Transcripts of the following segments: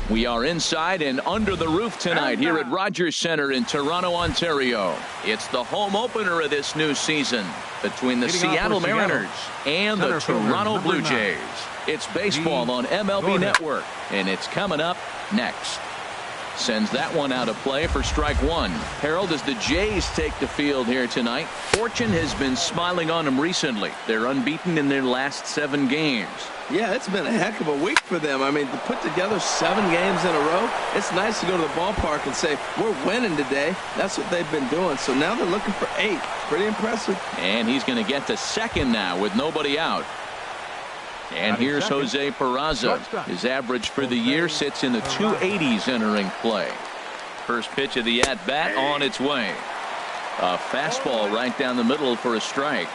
We are inside and under the roof tonight here at Rogers Centre in Toronto, Ontario. It's the home opener of this new season between the Seattle Mariners and the Toronto Blue Jays. It's baseball on MLB Network, and it's coming up next. Sends that one out of play for strike one. Harold, as the Jays take the field here tonight, fortune has been smiling on them recently. They're unbeaten in their last 7 games. Yeah, it's been a heck of a week for them. I mean, to put together 7 games in a row, it's nice to go to the ballpark and say, we're winning today. That's what they've been doing. So now they're looking for 8. Pretty impressive. And he's going to get to second now with nobody out. And here's Jose Peraza. His average for the year sits in the 280s entering play. First pitch of the at-bat on its way. A fastball right down the middle for a strike.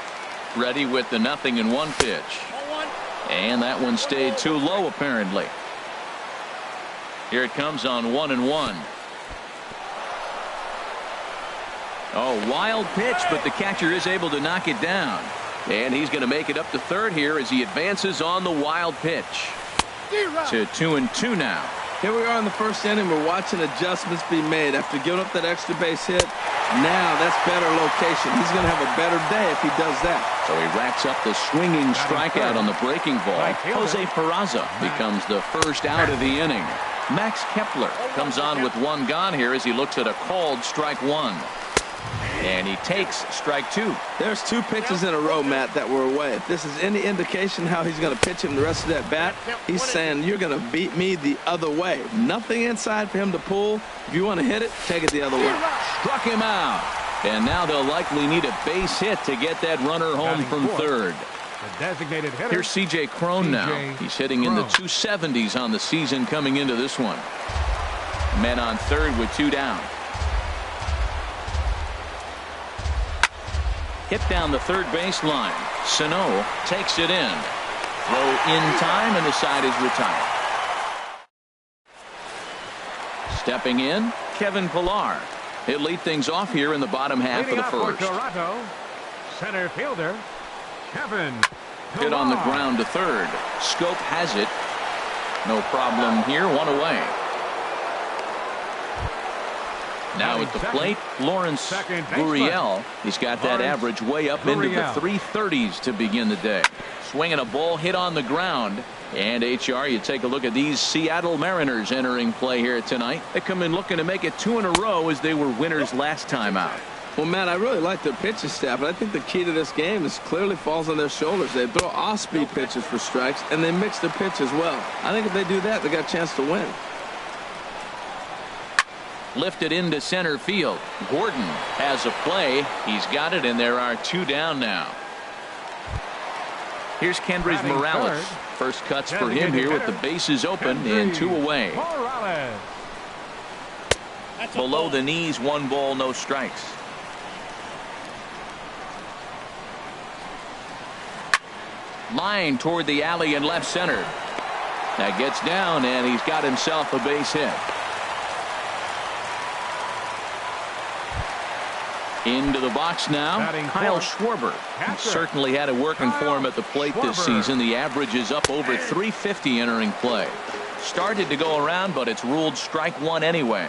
Ready with the 0-1 pitch. And that one stayed too low apparently. Here it comes on 1-1. Oh, wild pitch, but the catcher is able to knock it down. And he's going to make it up to third here as he advances on the wild pitch. To 2-2 now. Here we are in the first inning. We're watching adjustments be made after giving up that extra base hit. Now that's better location. He's going to have a better day if he does that. So he racks up the swinging strikeout on the breaking ball. Jose Peraza becomes the first out of the inning. Max Kepler comes on with 1 gone here as he looks at a called strike 1. And he takes strike 2. There's 2 pitches in a row, Matt, that were away. If this is any indication how he's going to pitch him the rest of that bat, he's saying you're going to beat me the other way. Nothing inside for him to pull. If you want to hit it, take it the other way. Struck him out. And now they'll likely need a base hit to get that runner home from third. Here's C.J. Cron now. He's hitting in the 270s on the season coming into this one. Men on third with 2 down. Hit down the third baseline. Sano takes it in. Throw in time, and the side is retired. Stepping in, Kevin Pillar. He'll lead things off here in the bottom half of the first. Toronto, center fielder Kevin Pillar. Hit on the ground to third. Scope has it. No problem here. 1 away. Now at the plate, Lawrence Gurriel. He's got that average way up into the 330s to begin the day. Swinging a ball hit on the ground. And HR, you take a look at these Seattle Mariners entering play here tonight. They come in looking to make it 2 in a row as they were winners last time out. Well, Matt, I really like their pitching staff, but I think the key to this game is clearly falls on their shoulders. They throw off-speed pitches for strikes, and they mix their pitch as well. I think if they do that, they got a chance to win. Lifted into center field. Gordon has a play. He's got it, and there are 2 down now. Here's Kendrys Morales. First cuts for him here with the bases open and 2 away. Below the knees, 1 ball, no strikes. Line toward the alley in left center. That gets down, and he's got himself a base hit. Into the box now, Kyle Schwarber. He certainly had it working for him at the plate this season. The average is up over 350 entering play. Started to go around, but it's ruled strike 1 anyway.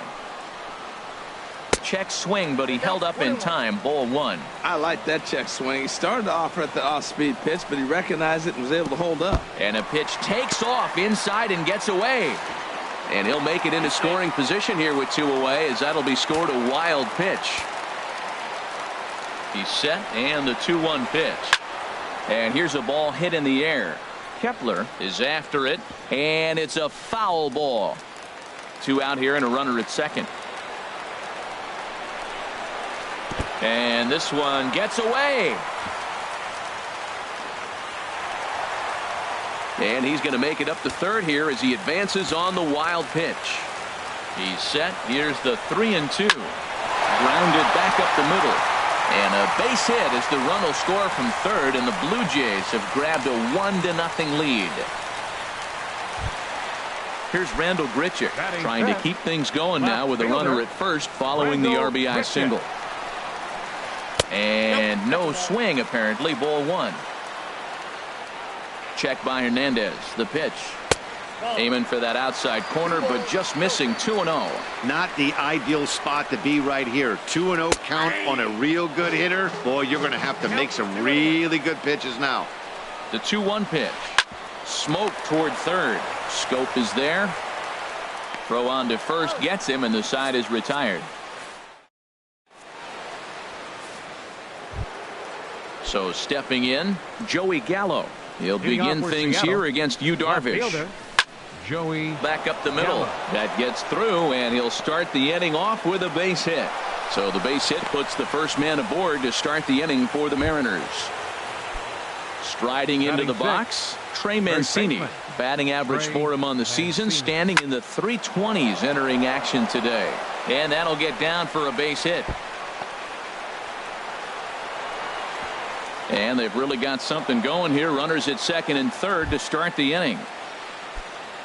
Check swing, but he held up in time. Ball 1. I like that check swing. He started to offer at the off-speed pitch, but he recognized it and was able to hold up. And a pitch takes off inside and gets away. And he'll make it into scoring position here with 2 away, as that'll be scored a wild pitch. He's set, and the 2-1 pitch. And here's a ball hit in the air. Kepler is after it, and it's a foul ball. 2 out here and a runner at second. And this one gets away. And he's going to make it up to third here as he advances on the wild pitch. He's set. Here's the 3-2. Grounded back up the middle. And a base hit as the run will score from third, and the Blue Jays have grabbed a 1-0 lead. Here's Randall Grichuk trying to keep things going now with a runner at first following the RBI single. And no swing apparently. Ball 1. Check by Hernandez. The pitch. Aiming for that outside corner, but just missing 2-0. Not the ideal spot to be right here. 2-0 count on a real good hitter. Boy, you're going to have to make some really good pitches now. The 2-1 pitch. Smoke toward third. Scope is there. Throw on to first gets him, and the side is retired. So stepping in, Joey Gallo. He'll begin things here against Yu Darvish. Joey back up the middle. That gets through, and he'll start the inning off with a base hit. So the base hit puts the first man aboard to start the inning for the Mariners. Striding into the box, Trey Mancini. Batting average for him on the season, standing in the 320s entering action today. And that'll get down for a base hit. And they've really got something going here. Runners at second and third to start the inning.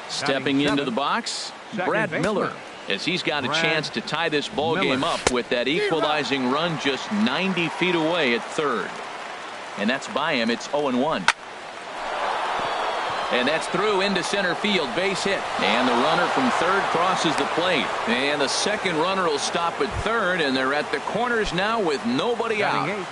Stepping into the box, Brad Miller, as he's got a chance to tie this ball game up with that equalizing run just 90 feet away at third. And that's by him. It's 0-1. And that's through into center field. Base hit. And the runner from third crosses the plate. And the second runner will stop at third, and they're at the corners now with nobody out.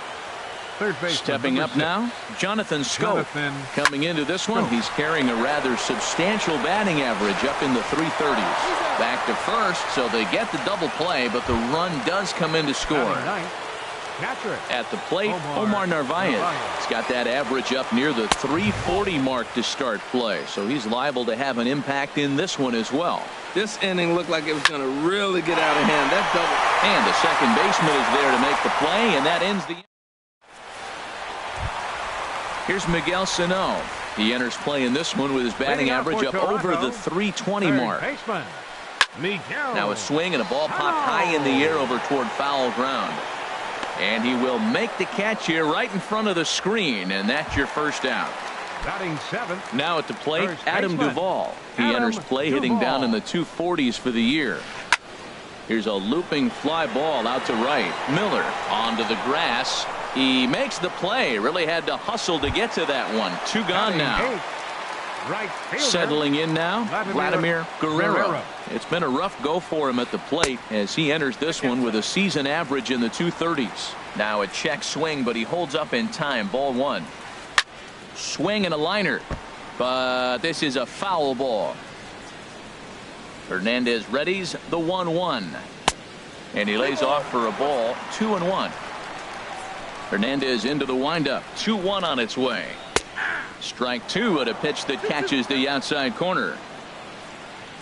Stepping up now, Jonathan Scope. Coming into this one, he's carrying a rather substantial batting average up in the 330s. Back to first, so they get the double play, but the run does come in to score. At the plate, Omar Narvaez. He's got that average up near the 340 mark to start play, so he's liable to have an impact in this one as well. This inning looked like it was going to really get out of hand. That double. And the second baseman is there to make the play, and that ends the inning. Here's Miguel Sano. He enters play in this one with his batting average up over the 320 mark. Now a swing and a ball popped high in the air over toward foul ground. And he will make the catch here right in front of the screen, and that's your first out. Now at the plate, Adam Duvall. He enters play hitting down in the 240s for the year. Here's a looping fly ball out to right. Miller onto the grass. He makes the play. Really had to hustle to get to that one. Two gone now. Settling in now, Vladimir Guerrero. It's been a rough go for him at the plate as he enters this one with a season average in the 230s. Now a check swing, but he holds up in time. Ball one. Swing and a liner, but this is a foul ball. Hernandez readies the 1-1, and he lays off for a ball. 2-1. Hernandez into the windup. 2-1 on its way. Strike two at a pitch that catches the outside corner.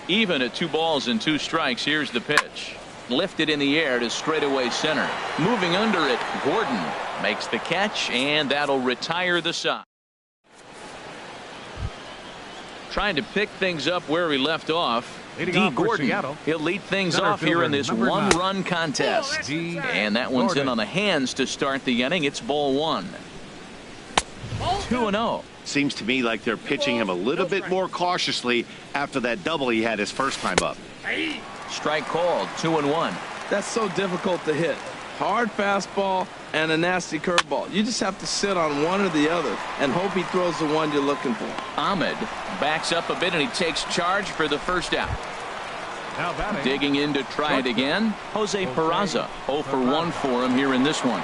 Even at 2 balls and 2 strikes. Here's the pitch. Lifted in the air to straightaway center. Moving under it, Gordon makes the catch, and that'll retire the side. Trying to pick things up where we left off. D. Gordon. He'll lead things off here in this one-run contest. And that one's in on the hands to start the inning. It's ball one. 2-0. Seems to me like they're pitching him a little bit more cautiously after that double he had his first time up. Strike called. 2-1. That's so difficult to hit. Hard fastball and a nasty curveball. You just have to sit on one or the other and hope he throws the one you're looking for. Ahmed backs up a bit, and he takes charge for the first out. Digging in to try it again, Jose Peraza. 0 for 1 for him here in this one.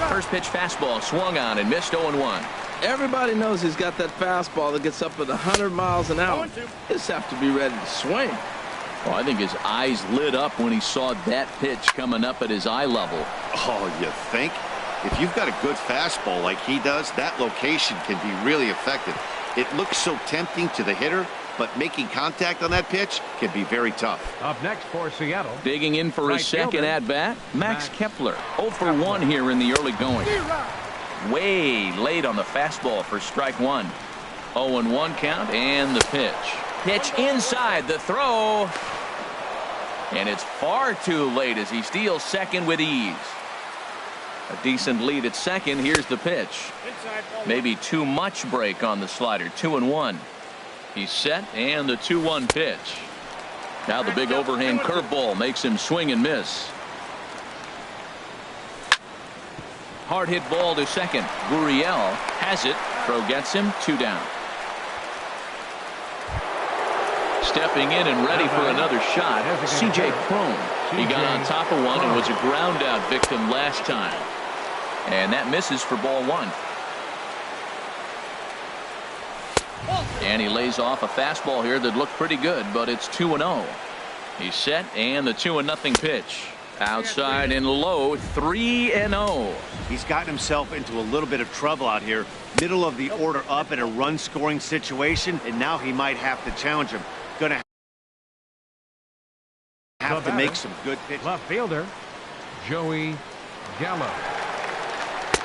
First pitch fastball swung on and missed. 0-1. Everybody knows he's got that fastball that gets up at 100 miles an hour. You just have to be ready to swing. Well, I think his eyes lit up when he saw that pitch coming up at his eye level. Oh, you think? If you've got a good fastball like he does, that location can be really effective. It looks so tempting to the hitter, but making contact on that pitch can be very tough. Up next for Seattle. Digging in for his second at-bat, Max Kepler. 0 for 1 here in the early going. Way late on the fastball for strike one. 0-1 count, and the pitch. Pitch inside, the throw. And it's far too late as he steals second with ease. A decent lead at second. Here's the pitch. Maybe too much break on the slider. 2-1. He's set, and the 2-1 pitch. Now the big overhand curveball makes him swing and miss. Hard hit ball to second. Gurriel has it. Throw gets him. 2 down. stepping in and ready for another shot. C.J. Cron. He got on top of one and was a ground out victim last time. And that misses for ball one. And he lays off a fastball here that looked pretty good, but it's 2-0. He's set, and the 2-0 pitch. Outside and low, 3-0. He's gotten himself into a little bit of trouble out here. Middle of the order up in a run-scoring situation, and now he might have to challenge him. Gonna have to make some good pitches. Left fielder, Joey Gallo.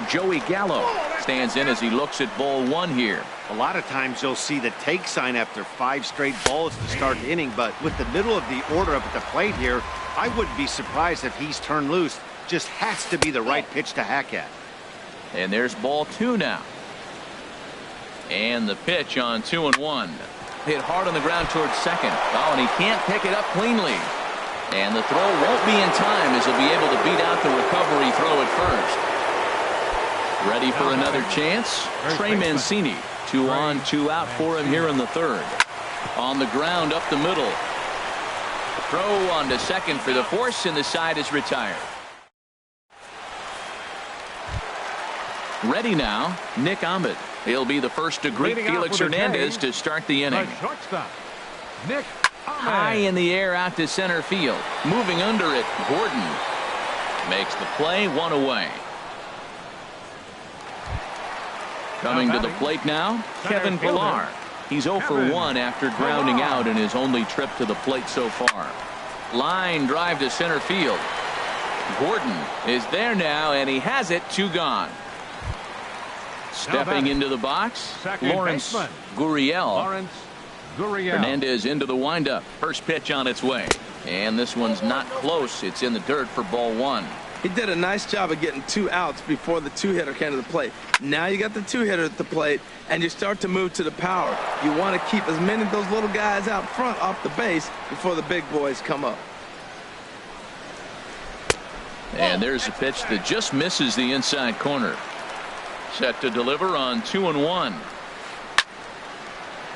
Joey Gallo stands in as he looks at ball one here. A lot of times you'll see the take sign after 5 straight balls to start the inning, but with the middle of the order up at the plate here, I wouldn't be surprised if he's turned loose. Just has to be the right pitch to hack at. And there's ball two now. And the pitch on 2-1. Hit hard on the ground towards second. Oh, and he can't pick it up cleanly. And the throw won't be in time as he'll be able to beat out the recovery throw at first. Ready for another chance? Trey Mancini. 2 on, 2 out for him here in the third. On the ground up the middle. Throw on to second for the force, and the side is retired. Ready now, Nick Ahmed. He'll be the first to greet Felix Hernandez to start the inning. Shortstop, Nick Ahmed. High in the air out to center field. Moving under it, Gordon makes the play, 1 away. Coming to the plate now, Kevin Pillar. He's 0 for 1 after grounding out in his only trip to the plate so far. Line drive to center field. Gordon is there now, and he has it. 2 gone. Stepping into the box, Lawrence Gurriel. Hernandez into the windup. First pitch on its way. And this one's not close. It's in the dirt for ball one. He did a nice job of getting 2 outs before the 2-hitter came to the plate. Now you got the 2-hitter at the plate, and you start to move to the power. You want to keep as many of those little guys out front off the base before the big boys come up. And there's a pitch that just misses the inside corner. Set to deliver on 2-1.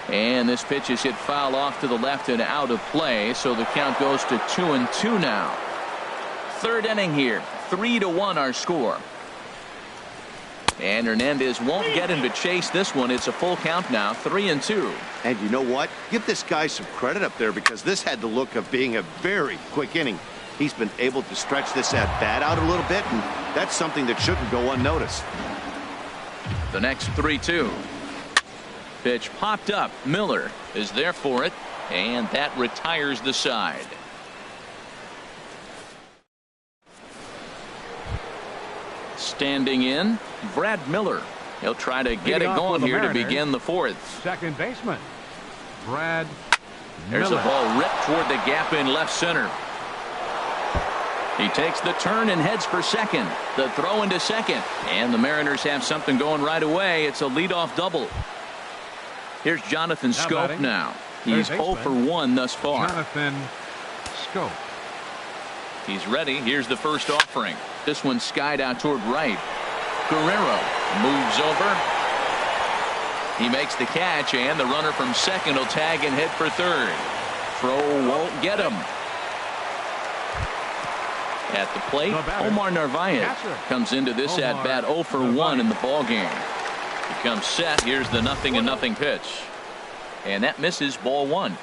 And this pitch is hit foul off to the left and out of play, so the count goes to 2-2 now. Third inning here, 3-1 our score. And Hernandez won't get him to chase this one. It's a full count now, 3-2. And you know what? Give this guy some credit up there, because this had the look of being a very quick inning. He's been able to stretch this at bat out a little bit, and that's something that shouldn't go unnoticed. The next 3-2. Pitch popped up. Miller is there for it, and that retires the side. Standing in, Brad Miller. He'll try to get it going here to begin the fourth. Second baseman, Brad Miller. There's a ball ripped toward the gap in left center. He takes the turn and heads for second. The throw into second. And the Mariners have something going right away. It's a leadoff double. Here's Jonathan Scope now. He's 0 for 1 thus far. Jonathan Scope. He's ready. Here's the first offering. This one skied out toward right. Guerrero moves over. He makes the catch, and the runner from second will tag and head for third. Throw won't get him. At the plate, Omar Narvaez comes into this at bat 0 for 1 in the ball game. He comes set. Here's the 0-0 pitch, and that misses ball one.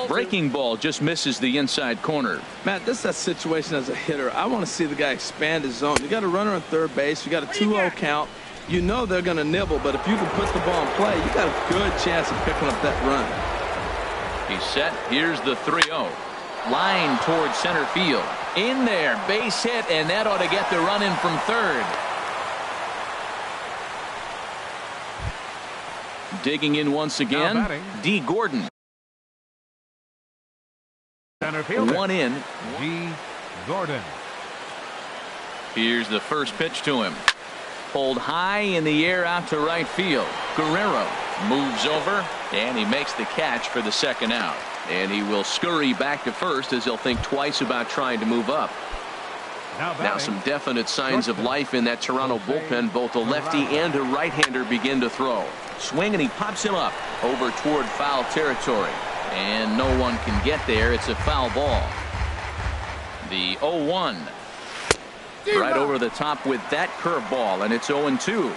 Breaking ball just misses the inside corner. Matt, this is that situation as a hitter. I want to see the guy expand his zone. You got a runner on third base. You got a 2-0 count. You know they're going to nibble, but if you can put the ball in play, you got a good chance of picking up that run. He's set. Here's the 3-0. Line towards center field. In there, base hit, and that ought to get the run in from third. Digging in once again, D. Gordon. Center fielder. 1 in. D. Gordon. Here's the first pitch to him. Pulled high in the air out to right field. Guerrero moves over, and he makes the catch for the second out. And he will scurry back to first as he'll think twice about trying to move up. Now some definite signs of life in that Toronto bullpen. Both a lefty and a right-hander begin to throw. Swing, and he pops him up over toward foul territory. And no one can get there. It's a foul ball. The 0-1. Right over the top with that curveball, and it's 0-2.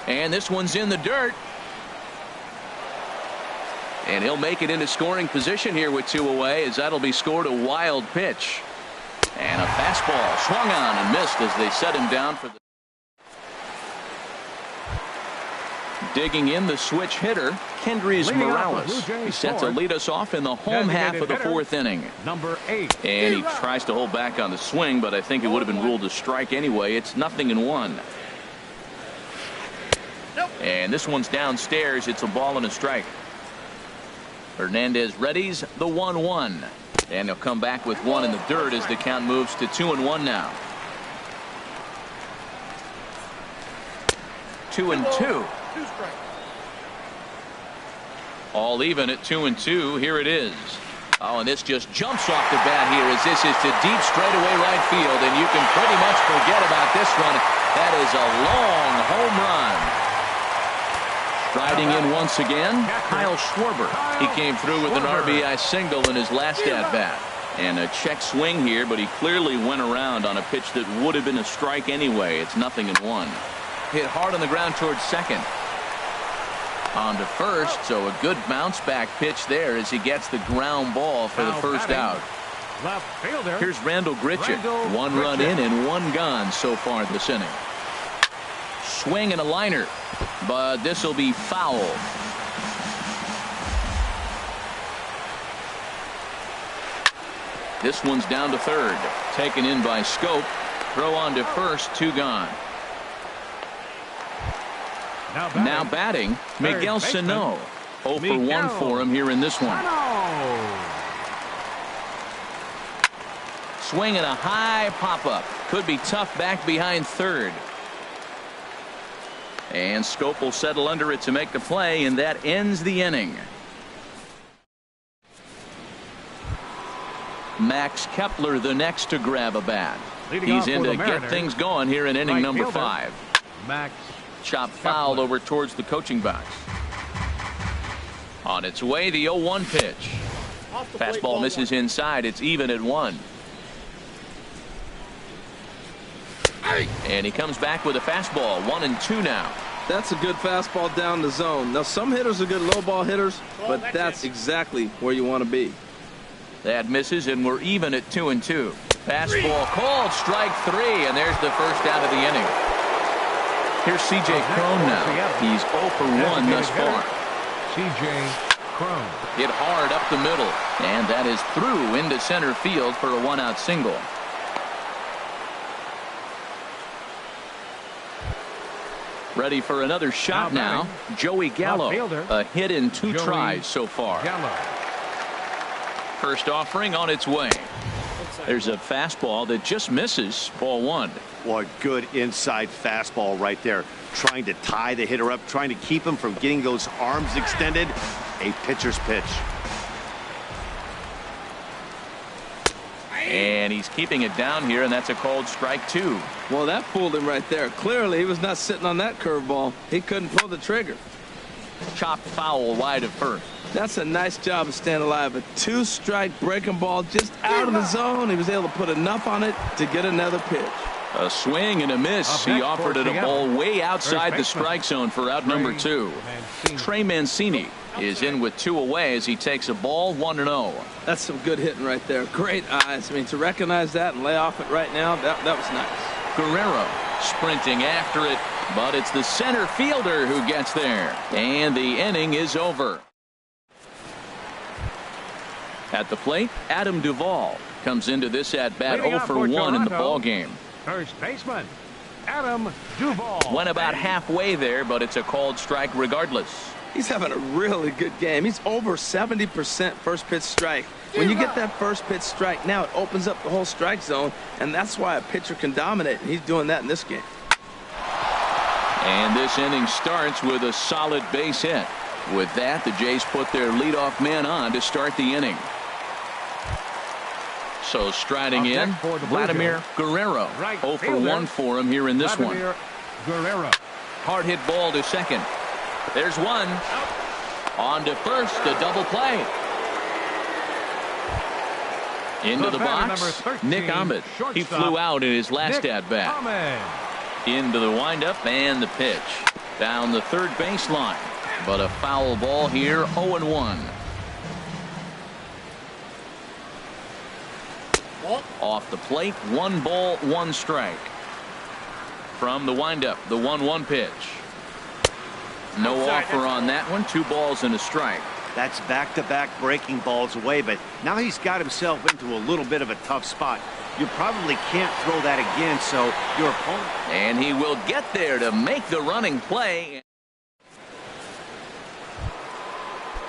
And this one's in the dirt. And he'll make it into scoring position here with 2 away, as that'll be scored a wild pitch. And a fastball swung on and missed as they set him down for the. Digging in the switch hitter, Kendrys Morales. He's set to lead us off in the home half of the 4th inning. Number 8. And he tries to hold back on the swing, but I think it would have been ruled a strike anyway. It's 0-1. And this one's downstairs. It's a ball and a strike. Hernandez readies the 1-1. And he'll come back with one in the dirt as the count moves to 2-1 now. 2-2. All even at 2-2. Here it is. Oh, and this just jumps off the bat here as this is to deep straightaway right field, and you can pretty much forget about this one. That is a long home run. Striding in once again, Kyle Schwarber. He came through with an RBI single in his last at-bat. And a check swing here, but he clearly went around on a pitch that would have been a strike anyway. It's 0-1. Hit hard on the ground towards second. On to first, so a good bounce back pitch there as he gets the ground ball for the first out. Here's Randall Grichuk. 1 run in and 1 gone so far this inning. Swing and a liner, but this will be foul. This one's down to third. Taken in by Scope. Throw on to first, 2 gone. Now batting, Miguel Sano. 0 for 1 for him here in this one. Swing and a high pop-up. Could be tough back behind third. And Scope will settle under it to make the play, and that ends the inning. Max Kepler the next to grab a bat. He's in to get things going here in inning number 5. Max Chop foul over towards the coaching box. On its way, the 0-1 pitch. Fastball misses inside. It's even at 1. And he comes back with a fastball. 1-2 now. That's a good fastball down the zone. Now, some hitters are good low ball hitters, but that's exactly where you want to be. That misses, and we're even at 2-2. Fastball called, strike 3, and there's the first out of the inning. Here's C.J. Cron now. He's 0 for 1 thus far. C.J. Cron. Hit hard up the middle, and that is through into center field for a 1-out single. Ready for another shot now. Joey Gallo. A hit in 2 tries so far. First offering on its way. There's a fastball that just misses. Ball 1. Well, a good inside fastball right there. Trying to tie the hitter up, trying to keep him from getting those arms extended. A pitcher's pitch. And he's keeping it down here, and that's a called strike 2. Well, that fooled him right there. Clearly, he was not sitting on that curveball. He couldn't pull the trigger. Chopped foul wide of first. That's a nice job of staying alive. A 2-strike breaking ball just out of the zone. He was able to put enough on it to get another pitch. A swing and a miss. He offered it a ball way outside the strike zone for out number 2. Trey Mancini is in with 2 away as he takes a ball 1-0. That's some good hitting right there. Great eyes. I mean, to recognize that and lay off it right now, that was nice. Guerrero sprinting after it, but it's the center fielder who gets there. And the inning is over. At the plate, Adam Duvall comes into this at-bat 0 for 1 in the ballgame. First baseman, Adam Duvall. Went about halfway there, but it's a called strike regardless. He's having a really good game. He's over 70% first pitch strike. When you get that first pitch strike, now it opens up the whole strike zone, and that's why a pitcher can dominate, and he's doing that in this game. And this inning starts with a solid base hit. With that, the Jays put their leadoff man on to start the inning. So striding in, Vladimir Guerrero. 0 for 1 for him here in this one. Guerrero. Hard hit ball to second. There's one. On to first, a double play. Into the box, Nick Ahmed. He flew out in his last at-bat. Into the windup and the pitch. Down the third baseline. But a foul ball here, 0-1. Off the plate, 1 ball, 1 strike. From the windup, the 1-1 pitch. No offer on that one. 2 balls and a strike. That's back-to-back breaking balls away, but now he's got himself into a little bit of a tough spot. You probably can't throw that again, so your opponent... And he will get there to make the running play.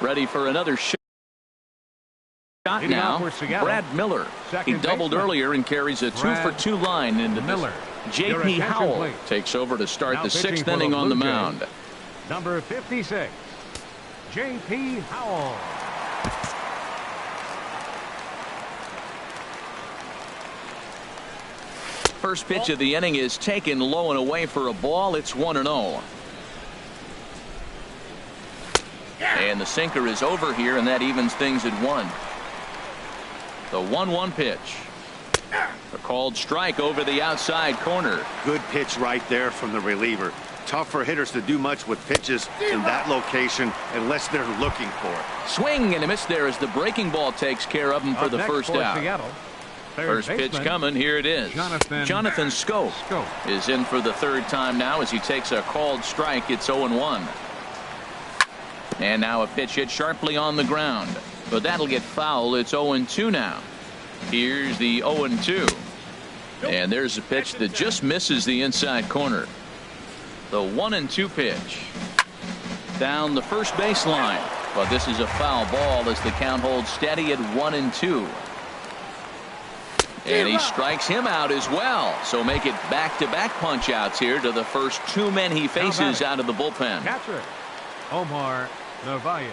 Ready for another shot now. Brad Miller. He doubled earlier and carries a 2 for 2 line into Miller. J.P. Howell takes over to start the 6th inning on the mound. Number 56, J.P. Howell. First pitch of the inning is taken low and away for a ball. It's 1-0. And the sinker is over here, and that evens things at 1. The 1-1 pitch. A called strike over the outside corner. Good pitch right there from the reliever. Tough for hitters to do much with pitches in that location unless they're looking for it. Swing and a miss there as the breaking ball takes care of him for the first out. First pitch coming. Here it is. Jonathan Scope is in for the 3rd time now as he takes a called strike. It's 0-1. And now a pitch hit sharply on the ground. But that'll get foul. It's 0-2 now. Here's the 0-2. And there's a pitch that just misses the inside corner. The 1-2 pitch. Down the first baseline. But this is a foul ball as the count holds steady at 1-2. And he strikes him out as well. So make it back-to-back punch-outs here to the first 2 men he faces out of the bullpen. Catcher, Omar Narvaez.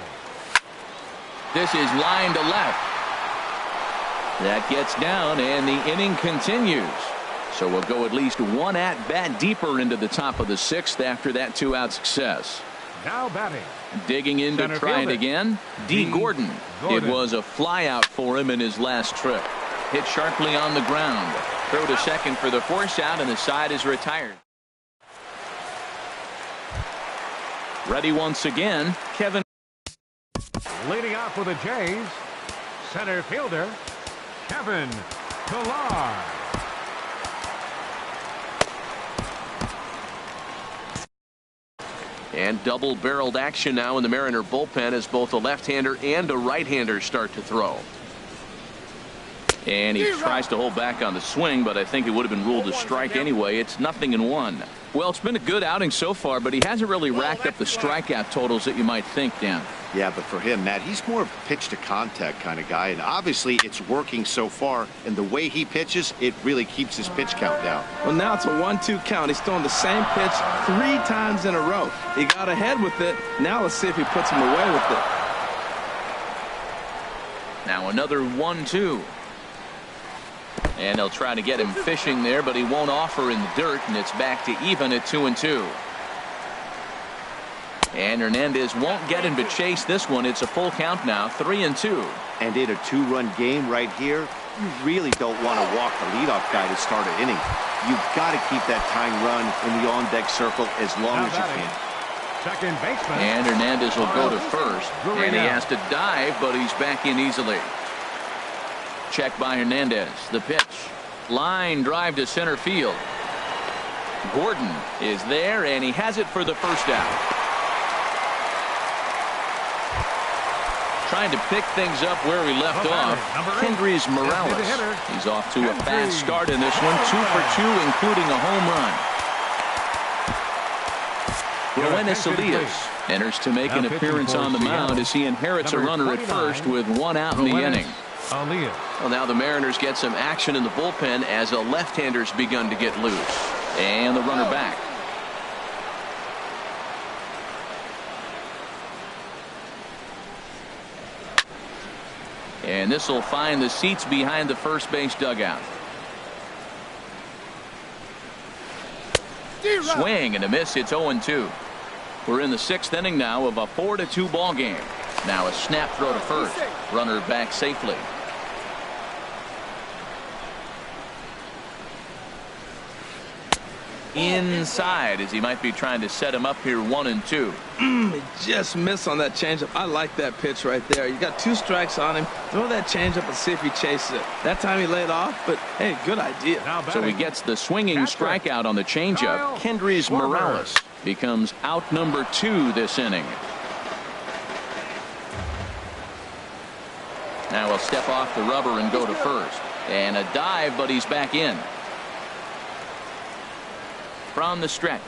This is line to left. That gets down, and the inning continues. So we'll go at least 1 at-bat deeper into the top of the 6th after that 2-out success. Now batting. Digging in to try it again, D. Gordon. It was a flyout for him in his last trip. Hit sharply on the ground. Throw to second for the force out, and the side is retired. Ready once again, Kevin. Leading off for the Jays, center fielder, Kevin Pillar. And double-barreled action now in the Mariner bullpen as both a left-hander and a right-hander start to throw. And he tries to hold back on the swing, but I think it would have been ruled a strike anyway. It's 0-1. Well, it's been a good outing so far, but he hasn't really racked up the strikeout totals that you might think, Dan. Yeah, but for him, Matt, he's more of a pitch-to-contact kind of guy, and obviously it's working so far, and the way he pitches, it really keeps his pitch count down. Well, now it's a 1-2 count. He's throwing the same pitch 3 times in a row. He got ahead with it. Now let's see if he puts him away with it. Now another 1-2. And they'll try to get him fishing there, but he won't offer in the dirt, and it's back to even at 2-2. And Hernandez won't get him to chase this one. It's a full count now, 3-2. And in a 2-run game right here, you really don't want to walk the leadoff guy to start an inning. You've got to keep that tying run in the on-deck circle as long as you can. Second baseman. And Hernandez will go to first. And he has to dive, but he's back in easily. Check by Hernandez. The pitch. Line drive to center field. Gordon is there, and he has it for the first out. Trying to pick things up where we left off. Kendrys Morales. He's off to a fast start in this one. 2 for 2, including a home run. Roenis Elias enters to make an appearance on the mound as he inherits a runner at first with 1 out in the inning. Well, now the Mariners get some action in the bullpen as a left-hander's begun to get loose. And the runner back. And this will find the seats behind the first base dugout. Swing and a miss. It's 0-2. We're in the 6th inning now of a 4-2 ball game. Now a snap throw to first. Runner back safely. Inside as he might be trying to set him up here 1-2. He just missed on that changeup. I like that pitch right there. You got 2 strikes on him. Throw that changeup and see if he chases it. That time he laid off, but hey, good idea. So he gets the swinging strikeout on the changeup. Kendrys Morales becomes out number 2 this inning. Now he'll step off the rubber and go to first. And a dive, but he's back in. From the stretch.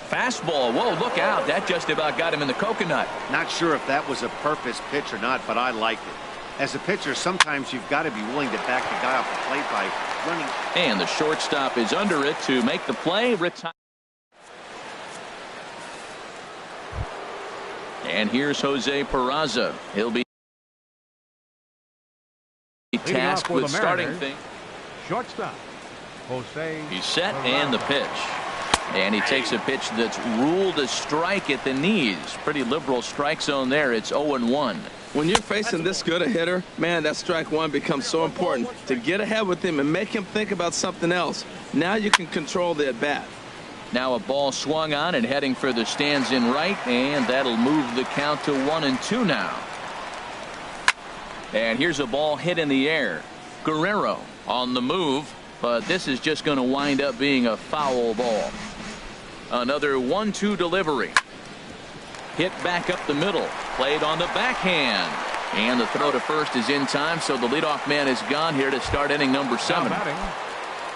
Fastball. Whoa, look out. That just about got him in the coconut. Not sure if that was a purpose pitch or not, but I like it. As a pitcher, sometimes you've got to be willing to back the guy off the plate by running. And the shortstop is under it to make the play. And here's Jose Peraza. He'll be tasked with starting things. Shortstop. Jose. He's set and the pitch. And he takes a pitch that's ruled a strike at the knees. Pretty liberal strike zone there. It's 0-1. When you're facing this good a hitter, man, that strike one becomes so important to get ahead with him and make him think about something else. Now you can control the at bat. Now a ball swung on and heading for the stands in right, and that'll move the count to 1-2 now. And here's a ball hit in the air. Guerrero on the move, but this is just going to wind up being a foul ball. Another 1-2 delivery. Hit back up the middle. Played on the backhand. And the throw to first is in time, so the leadoff man is gone here to start inning number 7.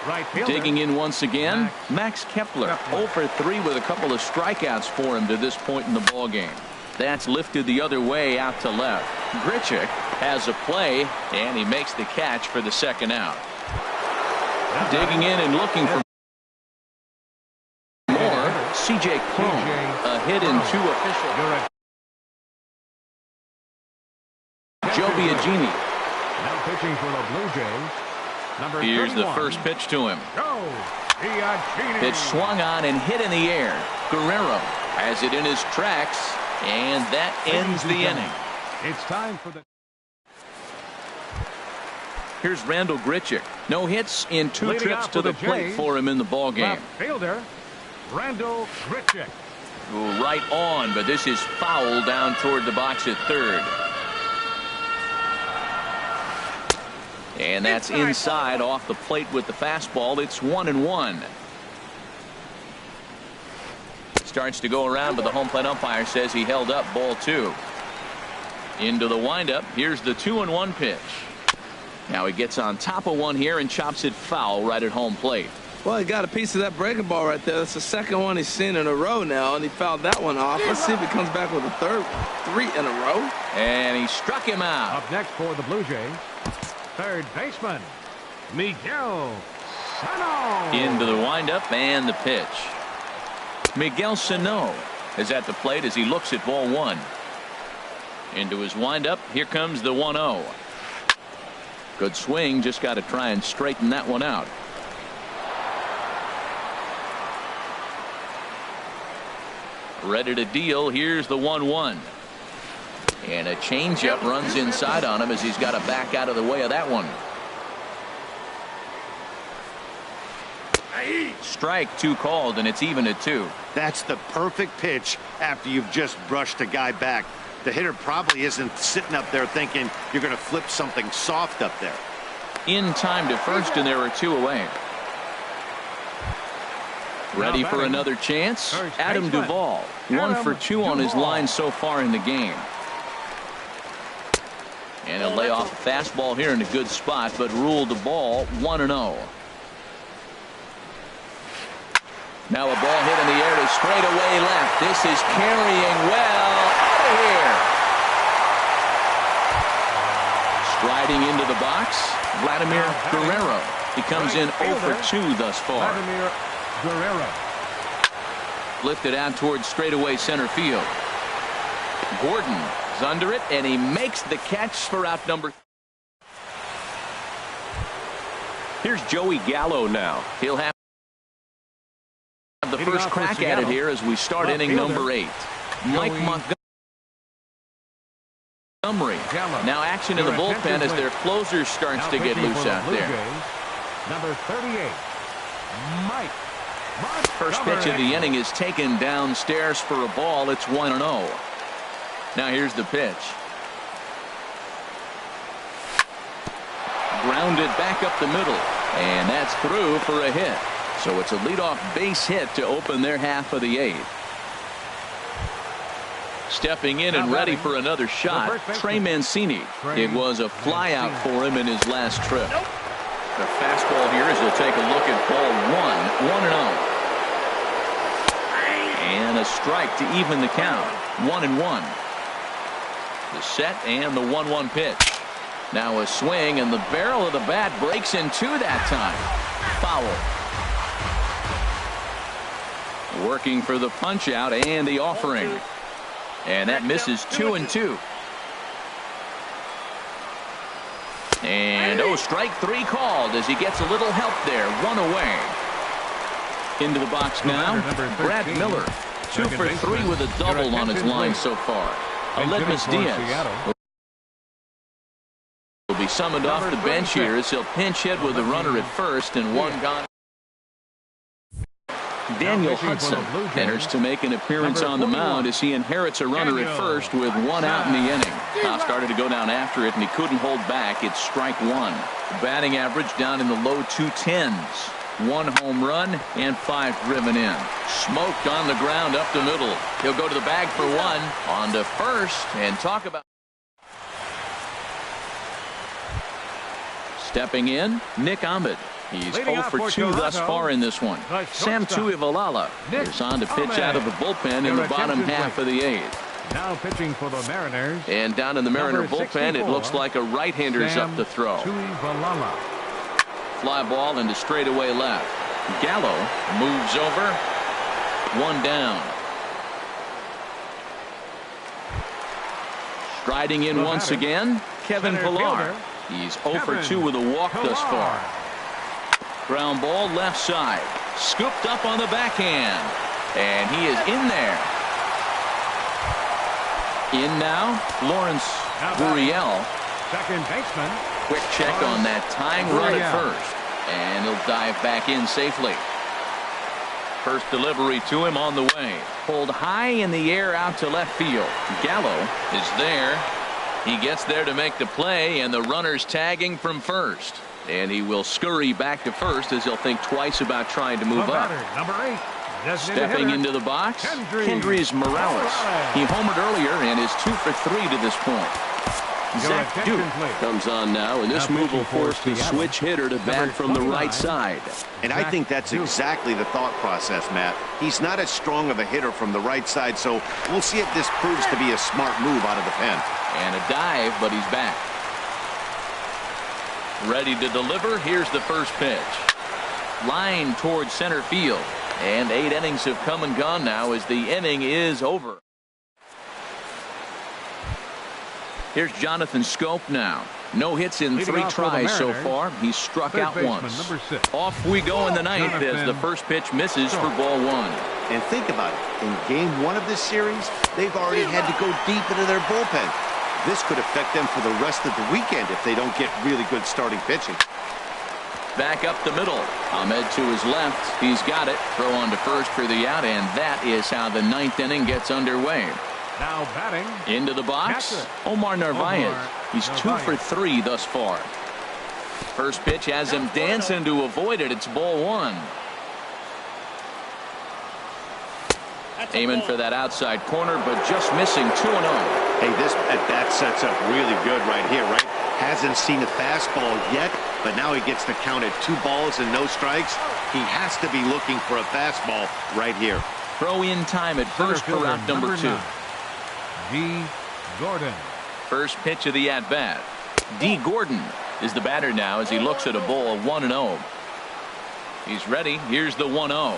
Right fielder. Digging in once again, Max Kepler. 0 for 3 with a couple of strikeouts for him to this point in the ball game. That's lifted the other way out to left. Grichuk has a play, and he makes the catch for the second out. Digging in and looking for more. C.J. Cron, a hit in 2 official. Joe Biagini. Now pitching for the Blue Jays. Number Here's 31. the first pitch to him. Joe Biagini. Pitch swung on and hit in the air. Guerrero has it in his tracks, and that ends the inning. It's time for the. Here's Randall Grichuk. No hits in 2 Leading trips off to for the the plate Jays, for him in the ball game. Left fielder Randall Grichuk. Right on, but this is foul down toward the box at third. And that's inside off the plate with the fastball. It's 1-1. Starts to go around, but the home plate umpire says he held up ball 2. Into the windup. Here's the 2-1 pitch. Now he gets on top of one here and chops it foul right at home plate. Well, he got a piece of that breaking ball right there. That's the second one he's seen in a row now, and he fouled that one off. Let's see if he comes back with a third one. 3 in a row. And he struck him out. Up next for the Blue Jays, third baseman Miguel Sano. Into the windup and the pitch. Miguel Sano is at the plate as he looks at ball 1. Into his windup. Here comes the 1-0. Good swing. Just got to try and straighten that one out. Ready to deal. Here's the 1-1. And a changeup runs inside on him as he's got to back out of the way of that one. Strike 2 called, and it's even at 2. That's the perfect pitch after you've just brushed a guy back. The hitter probably isn't sitting up there thinking you're going to flip something soft up there. In time to first, and there are 2 away. Ready for another chance? Adam Duvall. 1 for 2 on his line so far in the game. And he'll lay off a fastball here in a good spot, but ruled the ball 1-0. Now a ball hit in the air to straightaway left. This is carrying well out of here. Striding into the box, Vladimir Guerrero. He comes in 0 for 2 thus far. Vladimir Guerrero. Lifted out towards straightaway center field. Gordon is under it, and he makes the catch for out number. Here's Joey Gallo now. He'll have the first crack at it here as we start inning number 8. Mike Montgomery. Now action in the bullpen as their closer starts to get loose out there. Number 38, Mike. First pitch of the inning is taken downstairs for a ball. It's 1-0. Now here's the pitch. Grounded back up the middle, and that's through for a hit. So it's a leadoff base hit to open their half of the 8th. Stepping in and ready for another shot, Trey Mancini. It was a flyout for him in his last trip. The fastball here as he'll take a look at ball 1, 1-0. And a strike to even the count, 1-1. The set and the 1-1 pitch. Now a swing, and the barrel of the bat breaks in two that time. Foul. Working for the punch out and the offering. And that misses 2-2. And strike 3 called as he gets a little help there. 1 away. Into the box now, Brad Miller. 2 for 3 with a double on his line so far. Aledmus Diaz will be summoned off the bench here as he'll pinch hit with a runner at first and 1 gone. Daniel Hudson enters to make an appearance on the mound as he inherits a runner at first with 1 out in the inning. Now started to go down after it, and he couldn't hold back. It's strike 1. The batting average down in the low 210s. 1 home run and 5 driven in. Smoked on the ground up the middle. He'll go to the bag for 1. On to first, and talk about stepping in, Nick Ahmed. He's 0 for 2 thus far in this one. Sam Tuivalala is on to pitch out of the bullpen in the bottom half of the 8th. Now pitching for the Mariners. And down in the Mariner bullpen, it looks like a right-hander's up to throw. Fly ball into straightaway left. Gallo moves over. 1 down. Striding in once again, Kevin Pillar. He's 0 for 2 with a walk thus far. Ground ball left side. Scooped up on the backhand. And he is in there. In now, Lawrence Gurriel. Second baseman. Quick check on that tying run at first. And he'll dive back in safely. First delivery to him on the way. Pulled high in the air out to left field. Gallo is there. He gets there to make the play, and the runner's tagging from first. And he will scurry back to first as he'll think twice about trying to move up. Number 8. Stepping into the box, Kendrys Morales. He homered earlier and is 2 for 3 to this point. Zach Duke comes on now, and this move will force the switch hitter to bat from the right side. And I think that's exactly the thought process, Matt. He's not as strong of a hitter from the right side, so we'll see if this proves to be a smart move out of the pen. And a dive, but he's back. Ready to deliver. Here's the first pitch. Line towards center field. And 8 innings have come and gone now as the inning is over. Here's Jonathan Scope now. No hits in 3 tries so far. He's struck out once. Off we go in the 9th as the first pitch misses for ball 1. And think about it. In game 1 of this series, they've already had to go deep into their bullpen. This could affect them for the rest of the weekend if they don't get really good starting pitching. Back up the middle. Ahmed to his left. He's got it. Throw on to first for the out, and that is how the 9th inning gets underway. Now batting. Into the box, Omar Narvaez. He's 2 for 3 thus far. First pitch has him dancing to avoid it. It's ball 1. Aiming for that outside corner, but just missing 2-0. Hey, this at-bat sets up really good right here, right? Hasn't seen a fastball yet, but now he gets the count at 2 balls and no strikes. He has to be looking for a fastball right here. Throw in time at first for out number 2. D. Gordon. First pitch of the at-bat. D. Gordon is the batter now as he looks at a ball 1-0. He's ready. Here's the 1-0.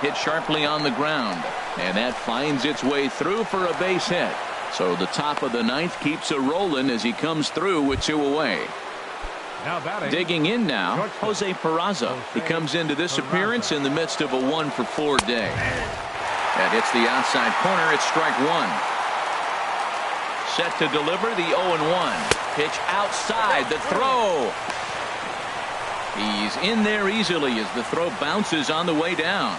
hit sharply on the ground, and that finds its way through for a base hit. So the top of the ninth keeps it rolling as he comes through with 2 away. Now batting. Digging in now, Jose Peraza. He comes into this appearance in the midst of a 1-for-4 day. That hits the outside corner. It's strike 1. Set to deliver the 0-1. Pitch outside. The throw. He's in there easily as the throw bounces on the way down.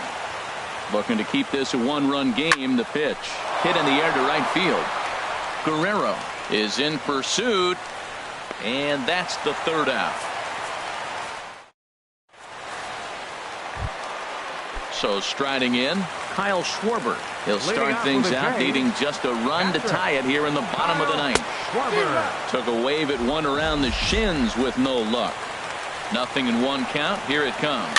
Looking to keep this a 1-run game. The pitch hit in the air to right field. Guerrero is in pursuit, and that's the 3rd out. So striding in, Kyle Schwarber. He'll start things out needing just a run to tie it here in the bottom of the ninth. Took a wave at one around the shins with no luck. Nothing in 1 count. Here it comes.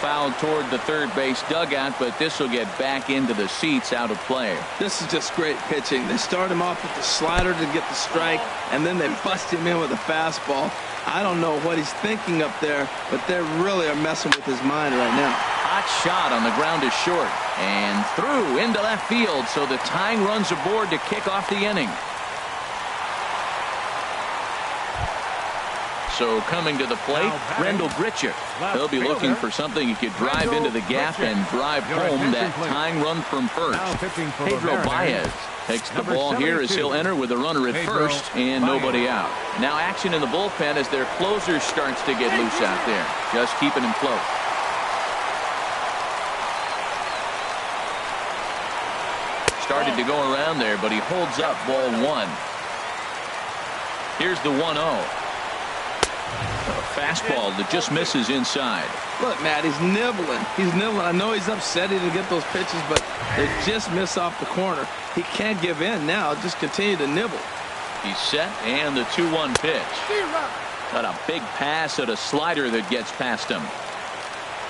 Fouled toward the third base dugout, but this will get back into the seats, out of play. This is just great pitching. They start him off with the slider to get the strike, and then they bust him in with a fastball. I don't know what he's thinking up there, but they really are messing with his mind right now. Hot shot on the ground is short and through into left field, so the tying runs aboard to kick off the inning. So coming to the plate, Rendell Grichuk. He'll be looking for something he could drive into the gap and drive home that tying run from first. Pedro Baez takes the ball here as he'll enter with a runner at first and nobody out. Now action in the bullpen as their closer starts to get loose out there. Just keeping him close. Started to go around there, but he holds up ball 1. Here's the 1-0. A fastball that just misses inside. Look, Matt, he's nibbling. He's nibbling. I know he's upset he didn't get those pitches, but they just miss off the corner. He can't give in now. Just continue to nibble. He's set, and the 2-1 pitch. Got a big pass at a slider that gets past him.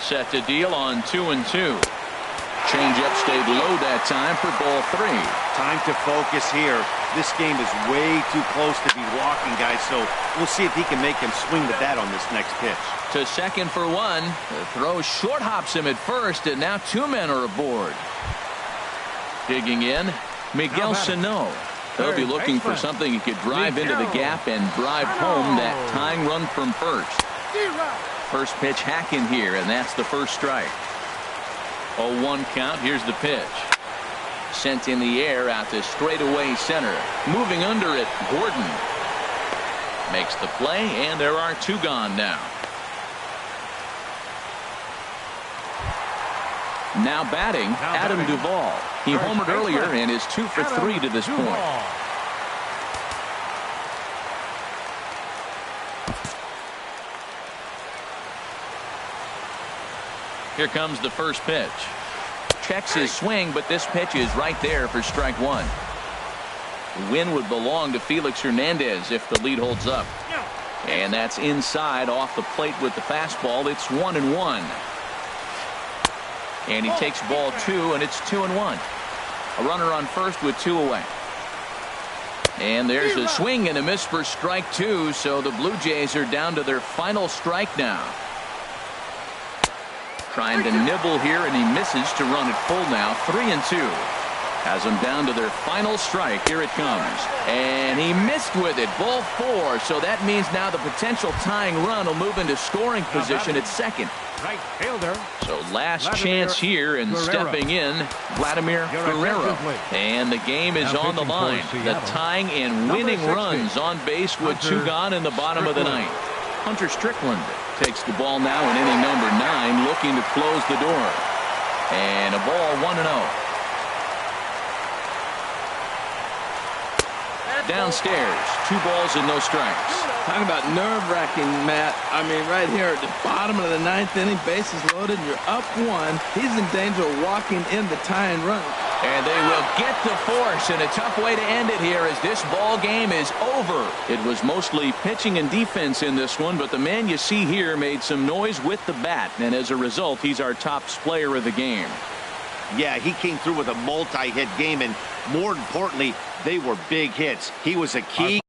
Set to deal on 2-2. Changeup stayed low that time for ball 3. Time to focus here. This game is way too close to be walking, guys, so we'll see if he can make him swing the bat on this next pitch. To second for 1. The throw short hops him at first, and now 2 men are aboard. Digging in, Miguel Sano. He'll be looking for something he could drive into the gap and drive home that tying run from first. First pitch hack in here, and that's the first strike. 0-1 count. Here's the pitch. Sent in the air out to straightaway center. Moving under it, Gordon makes the play, and there are 2 gone now. Now batting, Adam Duvall. He homered earlier and is 2 for 3 to this point. Here comes the first pitch. Checks his swing, but this pitch is right there for strike 1. The win would belong to Felix Hernandez if the lead holds up. And that's inside off the plate with the fastball. It's 1-1. And he takes ball 2, and it's 2-1. A runner on first with 2 away. And there's a swing and a miss for strike 2, so the Blue Jays are down to their final strike now. Trying to nibble here, and he misses to run it full now. 3-2. Has them down to their final strike. Here it comes. And he missed with it. Ball 4. So that means now the potential tying run will move into scoring position at second. Right fielder. So last chance here, and stepping in, Vladimir Guerrero. And the game is on the line. The tying and winning runs on base with 2 gone in the bottom of the ninth. Hunter Strickland takes the ball now in inning number 9, looking to close the door. And a ball 1-0. Downstairs, 2 balls and no strikes. Talking about nerve-wracking, Matt. I mean, right here at the bottom of the 9th inning, bases loaded, and you're up 1. He's in danger of walking in the tying run. And they will get the force, and a tough way to end it here as this ball game is over. It was mostly pitching and defense in this one, but the man you see here made some noise with the bat, and as a result, he's our top player of the game. Yeah, he came through with a multi-hit game, and more importantly, they were big hits. He was a key